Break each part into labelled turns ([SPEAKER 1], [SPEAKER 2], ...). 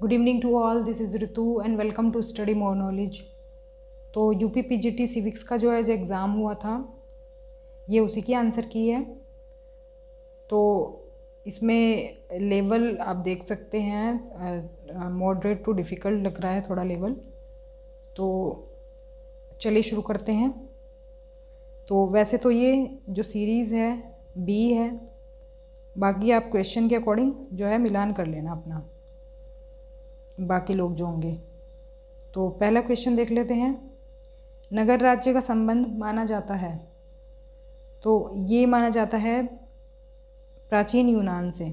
[SPEAKER 1] Good evening to all, this is Ritu and welcome to study more knowledge. तो UP PGT civics का जो है exam हुआ था, ये उसी की आंसर की है। तो इसमें लेवल आप देख सकते हैं, मॉडरेट टू डिफ़िकल्ट लग रहा है थोड़ा लेवल। तो चलिए शुरू करते हैं। तो वैसे तो ये जो सीरीज़ है बी है, बाकी आप क्वेश्चन के अकॉर्डिंग जो है मिलान कर लेना अपना, बाकी लोग जो होंगे। तो पहला क्वेश्चन देख लेते हैं। नगर राज्य का संबंध माना जाता है, तो ये माना जाता है प्राचीन यूनान से।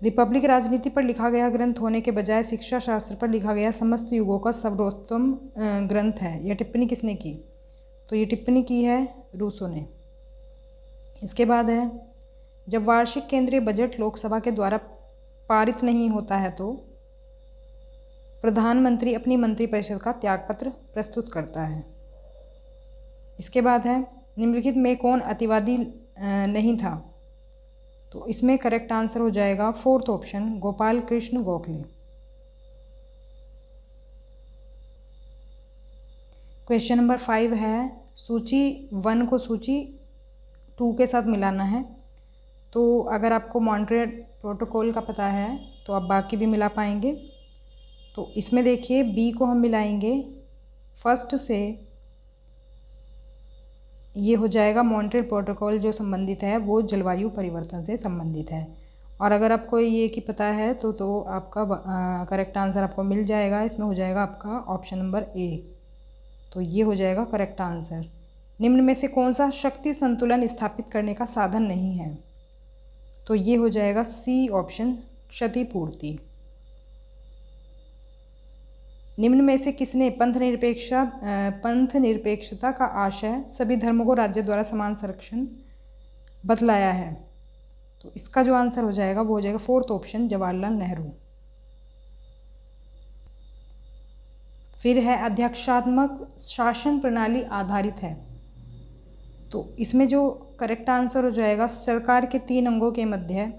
[SPEAKER 1] रिपब्लिक राजनीति पर लिखा गया ग्रंथ होने के बजाय शिक्षा शास्त्र पर लिखा गया समस्त युगों का सर्वोत्तम ग्रंथ है। यह टिप्पणी किसने की? तो ये टिप्पणी की है रूसो ने। इसके बाद है, जब वार्षिक केंद्रीय बजट लोकसभा के द्वारा पारित नहीं होता है तो प्रधानमंत्री अपनी मंत्रिपरिषद का त्यागपत्र प्रस्तुत करता है। इसके बाद है, निम्नलिखित में कौन अतिवादी नहीं था? तो इसमें करेक्ट आंसर हो जाएगा fourth option, Gopal Krishna Gokhale. Question number 5 है, सूची 1 को सूची 2 के साथ मिलाना है। तो अगर आपको मॉन्ट्रियल प्रोटोकॉल का पता है तो आप बाकी भी मिला पाएंगे। तो इसमें देखिए बी को हम मिलाएंगे फर्स्ट से, ये हो जाएगा मॉन्ट्रियल प्रोटोकॉल जो संबंधित है वो जलवायु परिवर्तन से संबंधित है। और अगर आपको ये कि पता है तो आपका करेक्ट आंसर आपको मिल जाएगा। इसमें हो जाएगा आपका ऑप्शन नंबर ए। तो ये हो जाएगा करेक्ट आंसर। निम्न में से कौन सा शक्ति संतुलन स्थापित करने का साधन नहीं है? तो ये हो जाएगा सी ऑप्शन, क्षतिपूर्ति। निम्न में से किसने पंथ निरपेक्षता का आशय सभी धर्मों को राज्य द्वारा समान संरक्षण बतलाया है? तो इसका जो आंसर हो जाएगा वो हो जाएगा फोर्थ ऑप्शन, जवाहरलाल नेहरू। फिर है, अध्यक्षात्मक शासन प्रणाली आधारित है। तो इसमें जो करेक्ट आंसर हो जाएगा सरकार के 3 अंगों के मध्य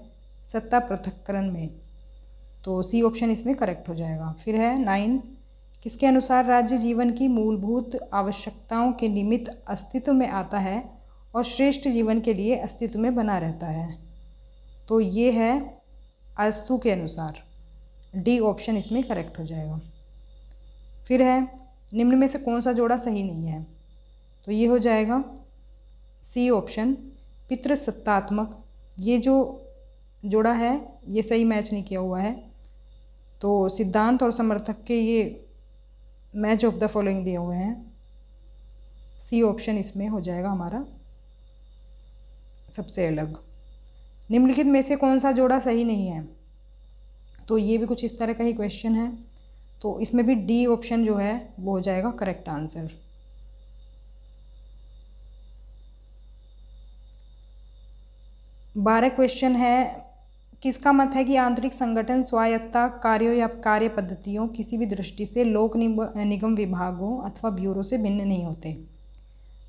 [SPEAKER 1] सत्ता पृथक्करण में। तो सी ऑप्शन इसमें करेक्ट हो जाएगा। फिर है 9, किसके अनुसार राज्य जीवन की मूलभूत आवश्यकताओं के निमित्त अस्तित्व में आता है और श्रेष्ठ जीवन के लिए अस्तित्व में बना रहता है? तो ये है अस्तु के अनुसार। डी ऑप्शन इसमें करेक्ट हो जाएगा। फिर है, निम्न में से कौन सा जोड़ा सही नहीं है? तो ये हो जाएगा सी ऑप्शन, पितृसत्तात्मक। ये जो जोड़ा है ये सही मैच नहीं किया हुआ है। तो सिद्धांत और समर्थक के ये मैच ऑफ द फॉलोइंग दिए हुए हैं। सी ऑप्शन इसमें हो जाएगा हमारा सबसे अलग। निम्नलिखित में से कौन सा जोड़ा सही नहीं है? तो ये भी कुछ इस तरह का ही क्वेश्चन है। तो इसमें भी डी ऑप्शन जो है वो हो जाएगा करेक्ट आंसर। बारह क्वेश्चन है, किसका मत है कि आंतरिक संगठन स्वायत्तता कार्यों या कार्य पद्धतियों किसी भी दृष्टि से लोक निगम विभागों अथवा ब्यूरो से भिन्न नहीं होते?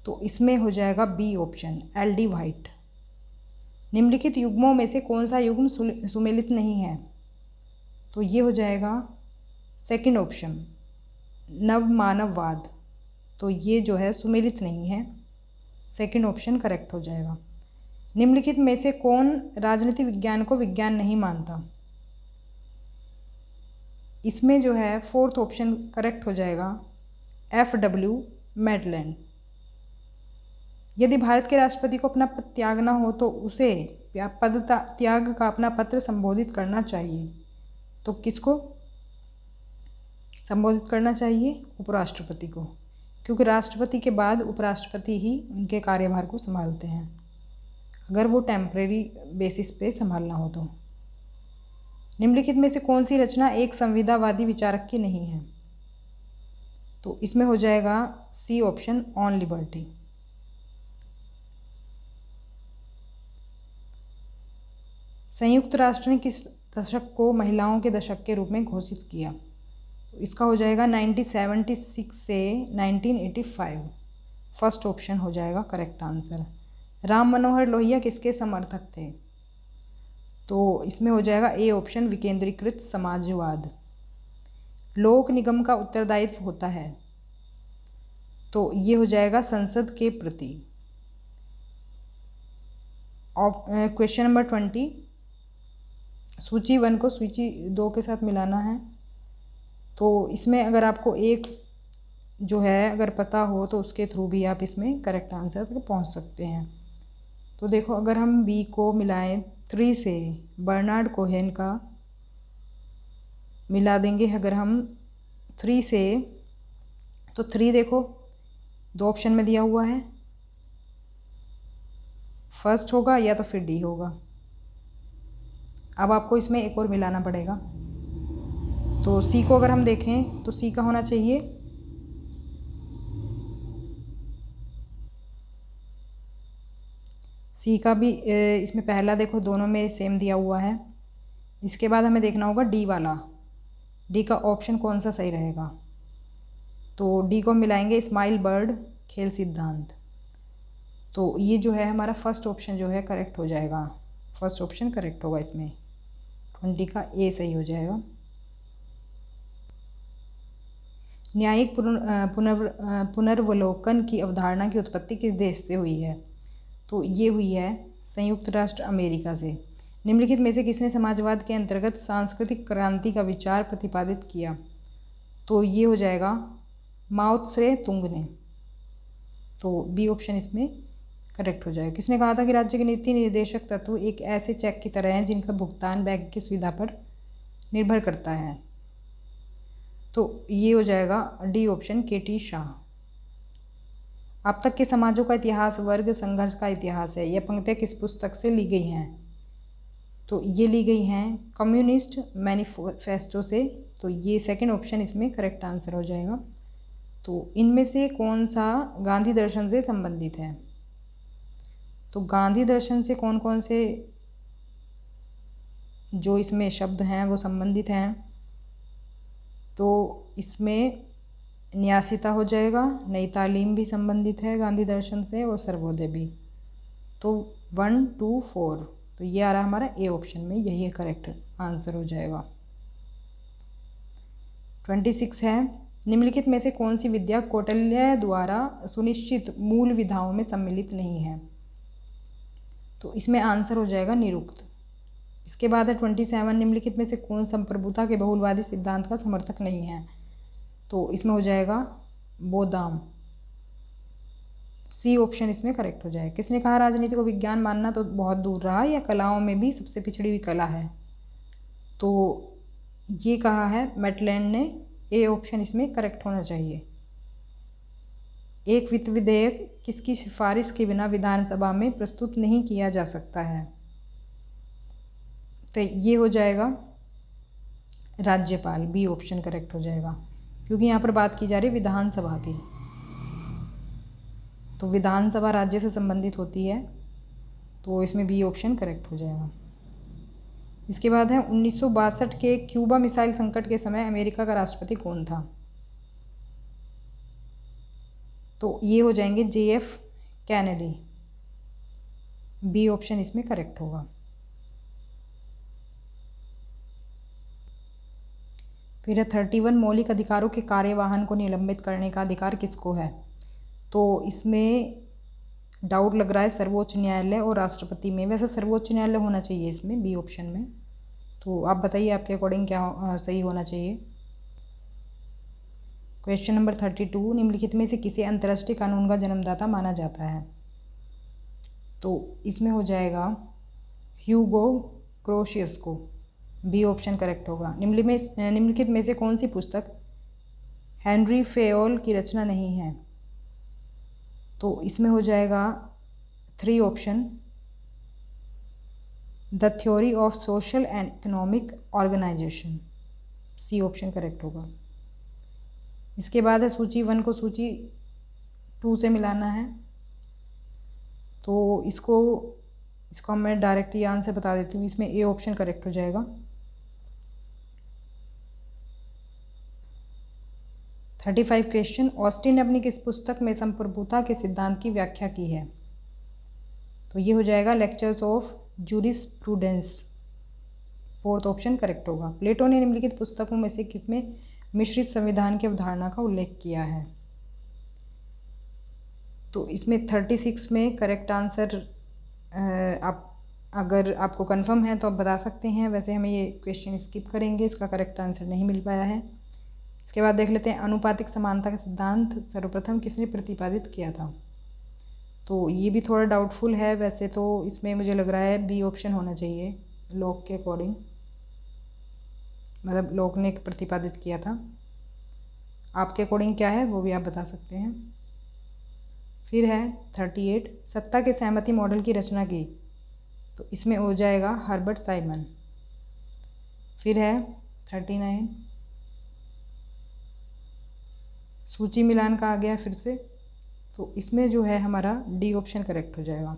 [SPEAKER 1] तो इसमें हो जाएगा B option, L D White. निम्नलिखित युग्मों में से कौन सा युग्म सुमेलित नहीं है? तो ये हो जाएगा सेकंड ऑप्शन, नव मानववाद। तो ये जो है सुमेलित नहीं है, सेकंड ऑप्शन करेक्ट हो जाएगा। निम्नलिखित में से कौन राजनीति विज्ञान को विज्ञान नहीं मानता? इसमें जो है फोर्थ ऑप्शन करेक्ट हो जाएगा, एफ डब्ल्यू मेडलैंड। यदि भारत के राष्ट्रपति को अपना पद त्यागना हो तो उसे पद त्याग का अपना पत्र संबोधित करना चाहिए। तो किसको संबोधित करना चाहिए? उपराष्ट्रपति को, क्योंकि राष्ट्रपति के बाद उपराष्ट्रपति ही उनके कार्यभार को संभालते हैं, अगर वो टेम्परेरी बेसिस पे संभालना हो तो। निम्नलिखित में से कौन सी रचना एक संविदावादी विचारक की नहीं है? तो इसमें हो जाएगा सी ऑप्शन, ऑन लिबर्टी। संयुक्त राष्ट्र ने किस दशक को महिलाओं के दशक के रूप में घोषित किया? तो इसका हो जाएगा 1976 से 1985। फर्स्ट ऑप्शन हो जाएगा करेक्ट आंसर। राम मनोहर लोहिया किसके समर्थक थे? तो इसमें हो जाएगा ए ऑप्शन विकेंद्रीकृत समाजवाद। लोक निगम का उत्तरदायित्व होता है, तो ये हो जाएगा संसद के प्रति। क्वेश्चन नंबर 20, सूची 1 को सूची 2 के साथ मिलाना है। तो इसमें अगर आपको एक जो है अगर पता हो तो उसके थ्रू भी आप इसमें करेक्ट आंसर तक पहुंच सकते हैं। तो देखो, अगर हम बी को मिलाएं 3 से, बर्नार्ड कोहेन का मिला देंगे अगर हम 3 से, तो 3 देखो 2 ऑप्शन में दिया हुआ है, फर्स्ट होगा या तो फिर डी होगा। अब आपको इसमें एक और मिलाना पड़ेगा। तो सी को अगर हम देखें तो सी का होना चाहिए सी का भी इसमें पहला देखो दोनों में सेम दिया हुआ है। इसके बाद हमें देखना होगा डी वाला, डी का ऑप्शन कौन सा सही रहेगा। तो डी को मिलाएंगे स्माइल बर्ड खेल सिद्धांत। तो ये जो है हमारा फर्स्ट ऑप्शन जो है करेक्ट हो जाएगा, फर्स्ट ऑप्शन करेक्ट होगा, इसमें 20 का ए सही हो जाएगा। न्यायिक पुनर्वलोकन की अवधारणा की उत्पत्ति किस देश से हुई है। तो ये हुई है संयुक्त राष्ट्र अमेरिका से। निम्नलिखित में से किसने समाजवाद के अंतर्गत सांस्कृतिक क्रांति का विचार प्रतिपादित किया। तो ये हो जाएगा माओ त्से तुंग ने। तो बी ऑप्शन इसमें करेक्ट हो जाएगा। किसने कहा था कि राज्य के नीति निर्देशक तत्व एक ऐसे चेक की तरह हैं जिनका भुगतान बैंक की सुविधा पर निर्भर करता है। तो ये हो जाएगा डी ऑप्शन के.टी. शाह। अब तक के समाजों का इतिहास वर्ग संघर्ष का इतिहास है। यह पंक्तियाँ किस पुस्तक से ली गई हैं। तो ये ली गई हैं कम्युनिस्ट मैनिफेस्टो से। तो ये सेकंड ऑप्शन इसमें करेक्ट आंसर हो जाएगा। तो इनमें से कौन सा गांधी दर्शन से संबंधित है। तो गांधी दर्शन से कौन कौन से जो इसमें शब्द हैं वो संबंधित हैं। तो इसमें न्यासिता हो जाएगा, नई तालीम भी संबंधित है गांधी दर्शन से, और सर्वोदय भी। तो 1, 2, 4, तो ये आ रहा हमारा ए ऑप्शन में, यही करेक्ट आंसर हो जाएगा। 26 है, निम्नलिखित में से कौन सी विद्या कौटिल्य द्वारा सुनिश्चित मूल विधाओं में सम्मिलित नहीं है। तो इसमें आंसर हो जाएगा निरुक्त। इसके बाद है 27, निम्नलिखित में से कौन संप्रभुता के बहुलवादी सिद्धांत का समर्थक नहीं है। तो इसमें हो जाएगा बोदाम। सी ऑप्शन इसमें करेक्ट हो जाएगा। किसने कहा राजनीति को विज्ञान मानना तो बहुत दूर रहा, या कलाओं में भी सबसे पिछड़ी हुई कला है। तो ये कहा है मैटलैंड ने। ए ऑप्शन इसमें करेक्ट होना चाहिए। एक वित्त विधेयक किसकी सिफारिश के बिना विधानसभा में प्रस्तुत नहीं किया जा सकता है। तो ये हो जाएगा राज्यपाल। बी ऑप्शन करेक्ट हो जाएगा, क्योंकि यहाँ पर बात की जा रही है विधानसभा की। तो विधानसभा राज्य से संबंधित होती है, तो इसमें बी ऑप्शन करेक्ट हो जाएगा। इसके बाद है 1962 के क्यूबा मिसाइल संकट के समय अमेरिका का राष्ट्रपति कौन था। तो ये हो जाएंगे JF कैनेडी। बी ऑप्शन इसमें करेक्ट होगा। फिर है 31, मौलिक अधिकारों के कार्यवाहन को निलंबित करने का अधिकार किसको है। तो इसमें डाउट लग रहा है सर्वोच्च न्यायालय और राष्ट्रपति में। वैसे सर्वोच्च न्यायालय होना चाहिए इसमें, बी ऑप्शन में। तो आप बताइए आपके अकॉर्डिंग क्या सही होना चाहिए। क्वेश्चन नंबर 32, निम्नलिखित में से किसे अंतर्राष्ट्रीय कानून का जन्मदाता माना जाता है। तो इसमें हो जाएगा ह्यूगो ग्रोशियस को। बी ऑप्शन करेक्ट होगा। निम्नलिखित में से कौन सी पुस्तक हेनरी फेयोल की रचना नहीं है। तो इसमें हो जाएगा 3 option, the theory of social and economic organization. C option correct होगा। इसके बाद है सूची 1 को सूची 2 से मिलाना है। तो इसको मैं डायरेक्ट ये आंसर बता देती हूँ। इसमें ए ऑप्शन करेक्ट हो जाएगा। 35 क्वेश्चन, ऑस्टिन ने अपनी किस पुस्तक में संप्रभुता के सिद्धांत की व्याख्या की है। तो ये हो जाएगा lectures of jurisprudence. Fourth option correct होगा। प्लेटो ने निम्नलिखित पुस्तकों में से किसमें मिश्रित संविधान की अवधारणा का उल्लेख किया है? तो इसमें 36 में करेक्ट आंसर आप अगर आपको कंफर्म है तो आप बता सकते हैं, वैसे हमें ये क्वेश्चन स्किप करेंगे, इसका करेक्ट आंसर नहीं मिल पाया है। इसके बाद देख लेते हैं अनुपातिक समानता का सिद्धांत सर्वप्रथम किसने प्रतिपादित किया था? तो ये भी थोड़ा डाउटफुल है, वैसे तो इसमें मुझे लग रहा है बी ऑप्शन होना चाहिए, लॉक के अकॉर्डिंग, मतलब लॉक ने प्रतिपादित किया था। आपके अकॉर्डिंग क्या है वो भी आप बता सकते हैं। फिर है 38 सत्ता के सहमति मॉडल की रचना की, तो इसमें हो जाएगा हर्बर्ट साइमन। फिर है 39 सूची मिलान का आ गया फिर से, तो इसमें जो है हमारा डी ऑप्शन करेक्ट हो जाएगा।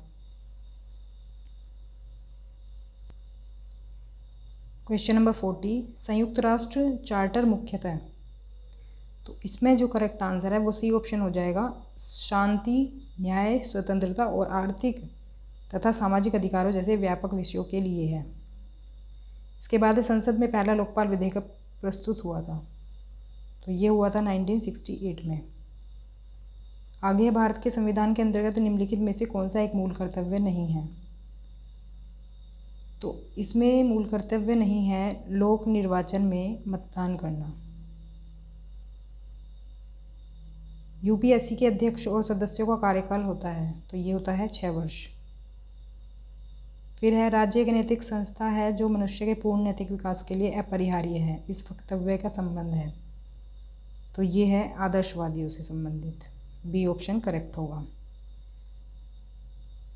[SPEAKER 1] क्वेश्चन नंबर 40 संयुक्त राष्ट्र चार्टर मुख्यतः, तो इसमें जो करेक्ट आंसर है वो सी ऑप्शन हो जाएगा, शांति, न्याय, स्वतंत्रता और आर्थिक तथा सामाजिक अधिकारों जैसे व्यापक विषयों के लिए है। इसके बाद संसद में पहला लोकपाल विधेयक प्रस्तुत हुआ था, तो ये हुआ था 1968 में। आगे भारत के संविधान के अंतर्गत निम्नलिखित में से कौन सा एक मूल कर्तव्य नहीं है? तो इसमें मूल कर्तव्य नहीं है लोक निर्वाचन में मतदान करना। यूपीएससी के अध्यक्ष और सदस्यों का कार्यकाल होता है, तो ये होता है 6 वर्ष। फिर है राज्य एक नैतिक संस्था है जो मनुष्य के पूर्ण नैतिक विकास के लिए अपरिहार्य है, इस वक्तव्य का संबंध है, तो ये है आदर्शवादियों से संबंधित, बी ऑप्शन करेक्ट होगा।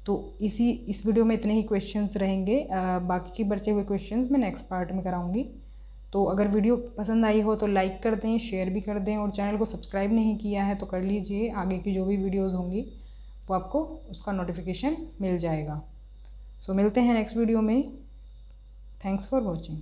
[SPEAKER 1] तो इस वीडियो में इतने ही क्वेश्चंस रहेंगे, बाकी के बचे हुए क्वेश्चंस मैं नेक्स्ट पार्ट में कराऊंगी। तो अगर वीडियो पसंद आई हो तो लाइक कर दें, शेयर भी कर दें, और चैनल को सब्सक्राइब नहीं किया है तो कर लीजिए, आगे की जो भी वीडियोज़ होंगी वो आपको उसका नोटिफिकेशन मिल जाएगा। सो मिलते हैं नेक्स्ट वीडियो में। Thanks for watching.